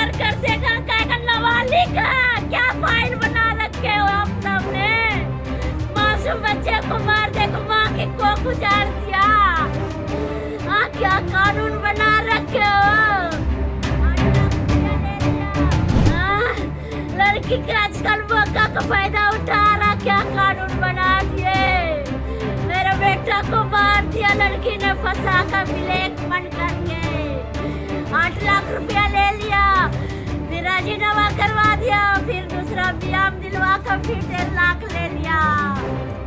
Murder कर देगा कहेगा नाबालिग है, क्या फाइल बना रखे हो आप सबने, मासूम बच्चे को मार दे, माँ की कोख उजाड़ दिया। हाँ, क्या कानून बना रखे हो। लड़की के आजकल मौका का फायदा उठा रहा, क्या कानून बना दिए। मेरा बेटा को मार दिया, लड़की ने फंसा कर ब्लैकमेल करके 8 लाख रुपया ले लिया, फिर राजीनामा करवा दिया, फिर दूसरा बयान दिलवा कर फिर 1.5 लाख ले लिया।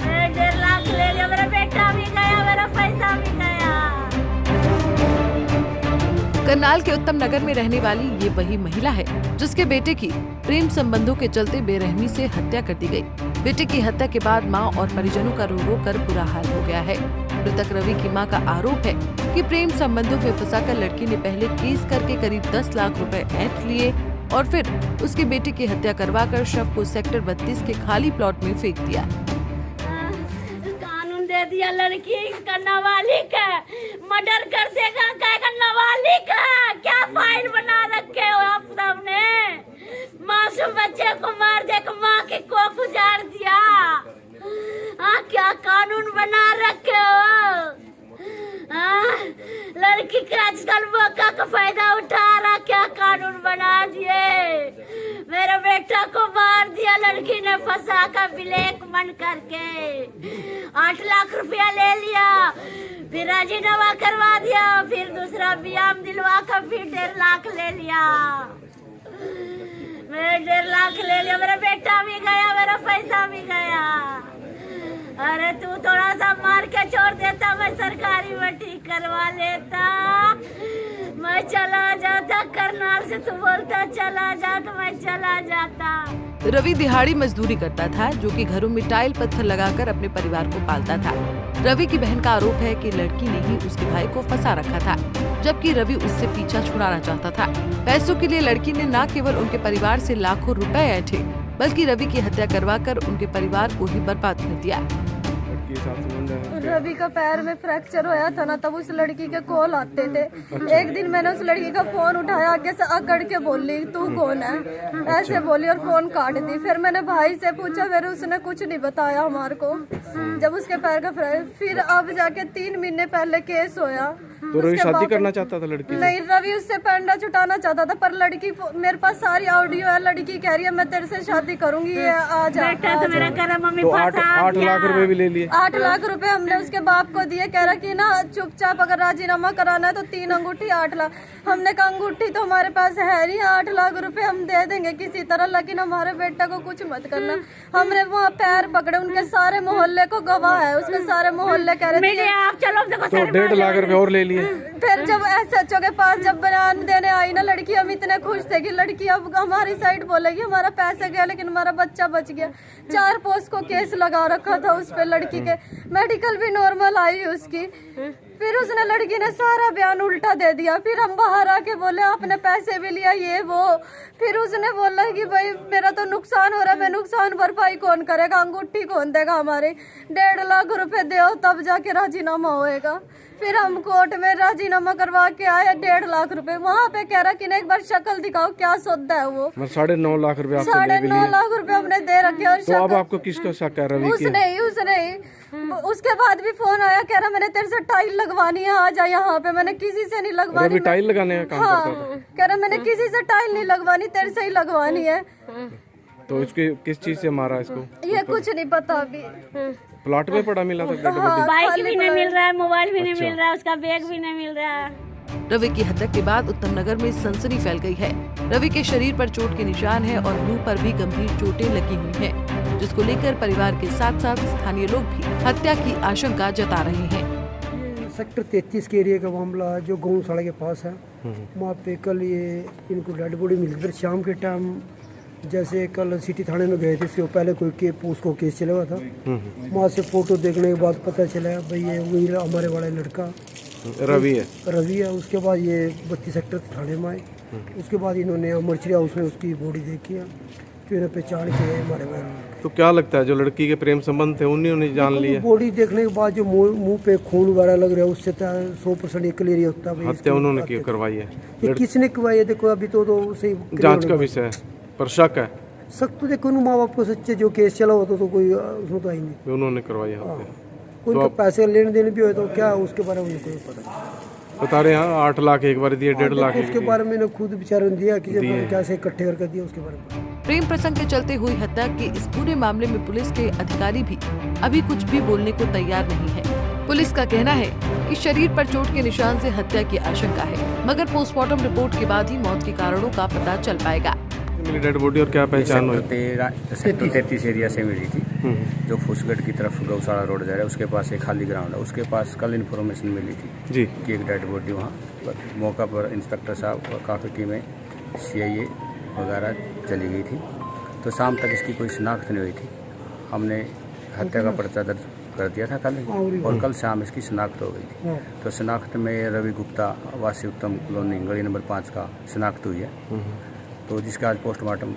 1.5 लाख ले लिया, मेरा बेटा भी गया, मेरा पैसा भी गया। करनाल के उत्तम नगर में रहने वाली ये वही महिला है जिसके बेटे की प्रेम संबंधों के चलते बेरहमी से हत्या कर दी गई। बेटे की हत्या के बाद मां और परिजनों का रो रो कर बुरा हाल हो गया है। मृतक रवि की मां का आरोप है कि प्रेम संबंधों में फंसाकर लड़की ने पहले केस करके करीब 10 लाख रुपए ऐंठ लिए और फिर उसके बेटे की हत्या करवाकर शव को सेक्टर 32 के खाली प्लॉट में फेंक दिया। कानून दे दिया, लड़की का नाबालिग है, मर्डर कर देगा कहेगा नाबालिग है, क्या फाइल बना रखे हो आप सबने, मासूम बच्चे को मार दे, माँ की कोख उजाड़ दिया। हाँ, क्या कानून बना रखे हो। हाँ, लड़की के आजकल मौका का फायदा उठा रहा, क्या कानून बना दिए। मेरा बेटा को मार दिया, लड़की ने फंसा कर ब्लैकमेल करके 8 लाख रुपया ले लिया, फिर राजीनामा करवा दिया, फिर दूसरा बयान दिलवा कर फिर 1.5 लाख ले लिया। मेरे 1.5 लाख ले लिया, मेरा बेटा भी गया, मेरा पैसा भी गया। अरे तू थोड़ा सा मार के छोड़ देता, मैं सरकारी में ठीक करवा लेता, मैं चला जाता करनाल से, तू बोलता चला जा तो मैं चला जाता। रवि दिहाड़ी मजदूरी करता था जो कि घरों में टाइल पत्थर लगाकर अपने परिवार को पालता था। रवि की बहन का आरोप है कि लड़की ने ही उसके भाई को फंसा रखा था, जबकि रवि उससे पीछा छुड़ाना चाहता था। पैसों के लिए लड़की ने न केवल उनके परिवार से लाखों रुपए ऐंठे बल्कि रवि की हत्या करवाकर उनके परिवार को ही बर्बाद कर दिया। रवि का पैर में फ्रैक्चर होया था ना, तब उस लड़की के कॉल आते थे। एक दिन मैंने उस लड़की का फोन उठाया, आगे से अकड़ के बोली तू कौन है, ऐसे बोली और फोन काट दी। फिर मैंने भाई से पूछा, फिर उसने कुछ नहीं बताया हमारे को। जब उसके पैर का फिर अब जाके 3 महीने पहले केस होया। तो रवि शादी करना चाहता था लड़की से? नहीं, रवि उससे पैंडा छुटाना चाहता था, पर लड़की, मेरे पास सारी ऑडियो है, लड़की कह रही है मैं तेरे से शादी करूंगी, ये आ जा। तो मेरा कह रहा मम्मी तो 8 लाख रुपए भी ले लिए। 8 लाख रुपए हमने उसके बाप को दिए, कह रहा कि ना चुपचाप अगर राजीनामा कराना है तो 3 अंगूठी 8 लाख। हमने कहा अंगूठी तो हमारे पास है नहीं, 8 लाख रुपए हम दे देंगे किसी तरह, लेकिन हमारे बेटा को कुछ मत करना। हमने वहाँ पैर पकड़े, उनके सारे मोहल्ले को गवाह है, उसके सारे मोहल्ले कह रहे थे आप चलो। तो 1.5 लाख रुपए और ले लिए। फिर जब SHO के पास जब बयान देने आई ना लड़की, हम इतने खुश थे कि लड़की अब हमारी साइड बोलेगी, हमारा पैसा गया लेकिन हमारा बच्चा बच गया। 4 पोस्ट को केस लगा रखा था उस पे, लड़की के मेडिकल भी नॉर्मल आई उसकी। फिर उसने, लड़की ने सारा बयान उल्टा दे दिया। फिर हम बाहर आके बोले आपने पैसे भी लिया ये वो। फिर उसने बोला कि भाई मेरा तो नुकसान हो रहा है, मैं नुकसान भरपाई कौन करेगा, अंगूठी कौन देगा हमारे, 1.5 लाख रुपए दो तब जाके राजीनामा होएगा। फिर हम कोर्ट में राजीनामा करवा के आए, 1.5 लाख रुपए। वहाँ पे कह रहा कि एक बार शक्ल दिखाओ क्या सौदा है वो। 9.5 लाख रुपए 9.5 लाख रुपए हमने दे रखे। और तो अब आपको किसका शक है? रवि उसने उसके बाद भी फोन आया, कह रहा मैंने तेरे से टाइल लगवानी है, आ जा यहाँ पे। मैंने किसी से नहीं लगवानी। रवि टाइल लगाने का काम करता था? कह रहा मैंने किसी से टाइल नहीं लगवानी, तेरे से ही लगवानी है। तो इसके किस चीज से मारा इसको? ये कुछ नहीं पता अभी। प्लॉट में पड़ा मिला था? बाइक भी नहीं मिल रहा है, मोबाइल भी नहीं मिल रहा है, उसका बैग भी नहीं मिल रहा है। रवि की हत्या के बाद उत्तम नगर में सनसनी फैल गई है। रवि के शरीर पर चोट के निशान है और मुंह पर भी गंभीर चोटें लगी हुई हैं, जिसको लेकर परिवार के साथ साथ स्थानीय लोग भी हत्या की आशंका जता रहे हैं। सेक्टर 33 के एरिया का मामला जो गौशाला के पास है, वहाँ पे कल ये इनको डेड बॉडी मिली। फिर शाम के टाइम जैसे कल सिटी थाने में गए थे, इससे पहले कोई उसको केस चला हुआ था। वहाँ से फोटो देखने के बाद पता चला भाई ये वही हमारे वाला लड़का रवि है। उसके बाद ये 32 सेक्टर थाने में आए। उसके बाद इन्होंने मर्चरी हाउस में उसकी बॉडी देखी है, तो इन्हें पहचान के हमारे में। तो क्या लगता है जो लड़की के प्रेम संबंध थे उन्होंने जान लिया? बॉडी देखने के बाद जो मुंह पे खून वगैरह लग रहा है उससे 100% ये क्लियर होता है हत्या उन्होंने की करवाई है? ये किसने करवाई है देखो अभी तो सही जांच का विषय है, पर शक है सख्त तो देखो माँ बाप को सच्चे जो केस चला होता तो कोई उसमें तो आई नहीं, उन्होंने करवाई है हत्या। कोई तो तो पैसे लेने देने भी हो तो क्या उसके बारे में कोई पता नहीं। बता रहे हैं 8 लाख एक बार दिए, 1.5 लाख उसके बारे में मैंने खुद बेचारे ने दिया कि कैसे इकट्ठे करके दिया उसके बारे में। प्रेम प्रसंग के चलते हुई हत्या के इस पूरे मामले में पुलिस के अधिकारी भी अभी कुछ भी बोलने को तैयार नहीं है। पुलिस का कहना है कि शरीर पर चोट के निशान से हत्या की आशंका है, मगर पोस्टमार्टम रिपोर्ट के बाद ही मौत के कारणों का पता चल पाएगा। मिली डेड बॉडी और क्या पहचान हुई? सेक्टर 33 एरिया से मिली थी, जो फुसगढ़ की तरफ गौशाला रोड जा रहा है उसके पास एक खाली ग्राउंड है, उसके पास कल इन्फॉर्मेशन मिली थी जी कि एक डेड बॉडी वहाँ मौका पर इंस्पेक्टर साहब और काफ़ी टीमें CIA वगैरह चली गई थी। तो शाम तक इसकी कोई शिनाख्त नहीं हुई थी। हमने हत्या का पर्चा दर्ज कर दिया था कल और कल शाम इसकी शिनाख्त हो गई थी। तो शिनाख्त में रवि गुप्ता वासी उत्तम कॉलोनी गली नंबर 5 का शिनाख्त हुई है, तो जिसका आज पोस्टमार्टम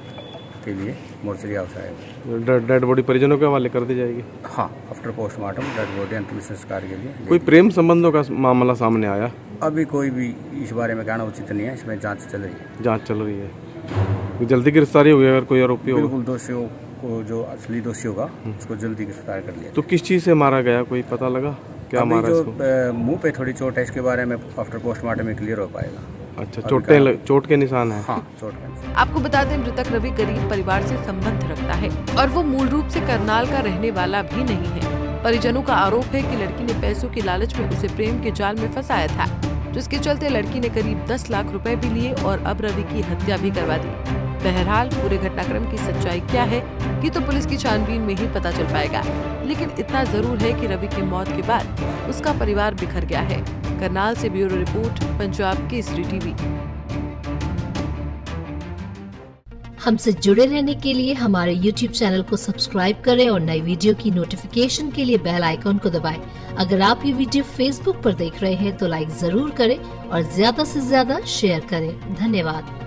के लिए मोर्चरी हाउस आएगा। डेड बॉडी परिजनों के हवाले कर दी जाएगी? हाँ, आफ्टर पोस्टमार्टम डेड बॉडी अंतिम संस्कार के लिए। कोई प्रेम संबंधों का मामला सामने आया? अभी कोई भी इस बारे में कहना उचित नहीं है, इसमें जांच चल रही है। जांच चल रही है, जल्दी गिरफ्तारी होगी अगर कोई आरोपी होगा? बिल्कुल, दोषियों को जो असली दोषी होगा उसको जल्दी गिरफ्तार कर लिया। तो किस चीज़ से मारा गया, कोई पता लगा क्या अभी मारा जो इसको? मुंह पे थोड़ी चोट है, इसके बारे में आफ्टर पोस्टमार्टम में क्लियर हो पाएगा। अच्छा, चोट के निशान है? हाँ, चोट के निशान। आपको बता दें, मृतक रवि गरीब परिवार से संबंध रखता है और वो मूल रूप से करनाल का रहने वाला भी नहीं है। परिजनों का आरोप है कि लड़की ने पैसों के लालच में उसे प्रेम के जाल में फंसाया था, जिसके चलते लड़की ने करीब 10 लाख रुपए भी लिए और अब रवि की हत्या भी करवा दी। बहरहाल पूरे घटनाक्रम की सच्चाई क्या है ये तो पुलिस की छानबीन में ही पता चल पाएगा, लेकिन इतना जरूर है कि रवि की मौत के बाद उसका परिवार बिखर गया है। करनाल से bureau report, Punjab Kesari TV. हमसे जुड़े रहने के लिए हमारे YouTube चैनल को सब्सक्राइब करें और नई वीडियो की नोटिफिकेशन के लिए बेल आइकॉन को दबाएं। अगर आप ये वीडियो Facebook पर देख रहे हैं तो लाइक जरूर करें और ज्यादा से ज्यादा शेयर करें। धन्यवाद।